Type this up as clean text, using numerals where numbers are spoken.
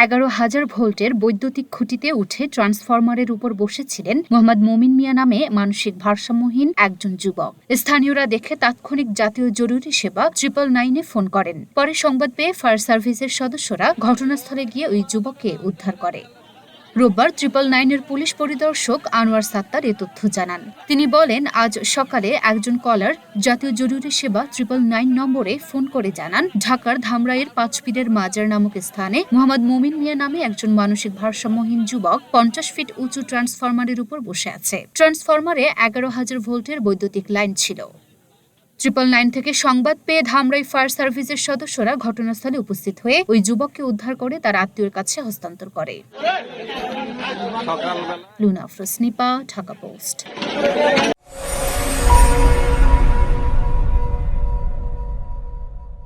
11,000 ভোল্টের বৈদ্যুতিক খুঁটিতে উঠে ট্রান্সফরমারের উপর বসেছিলেন মোহাম্মদ মমিন মিয়া নামে মানসিক ভারসাম্যহীন একজন যুবক। স্থানীয়রা দেখে তাৎক্ষণিক জাতীয় জরুরি সেবা 999-এ ফোন করেন। পরে সংবাদ পেয়ে ফায়ার সার্ভিসের সদস্যরা ঘটনাস্থলে গিয়ে ওই যুবককে উদ্ধার করে। রোববার 999-এর পুলিশ পরিদর্শক আনোয়ার সাত্তার এ তথ্য জানান। তিনি বলেন, আজ সকালে একজন কলার জাতীয় জরুরি সেবা 999 নম্বরে ফোন করে জানান, ঢাকার ধামরাইয়ের পাঁচপীরের মাজার নামক স্থানে মোহাম্মদ মমিন মিয়া নামে একজন মানসিক ভারসাম্যহীন যুবক 50 ফিট উঁচু ট্রান্সফরমারের উপর বসে আছে। ট্রান্সফরমারে 11,000 ভোল্টের বৈদ্যুতিক লাইন ছিল। 999 থেকে সংবাদ পেয়ে ধামরাই ফায়ার সার্ভিসের সদস্যরা ঘটনাস্থলে উপস্থিত হয়ে ওই যুবককে উদ্ধার করে তার আত্মীয়ের কাছে হস্তান্তর করে। লুনা আফরোজ, নিপা, ঢাকা পোস্ট।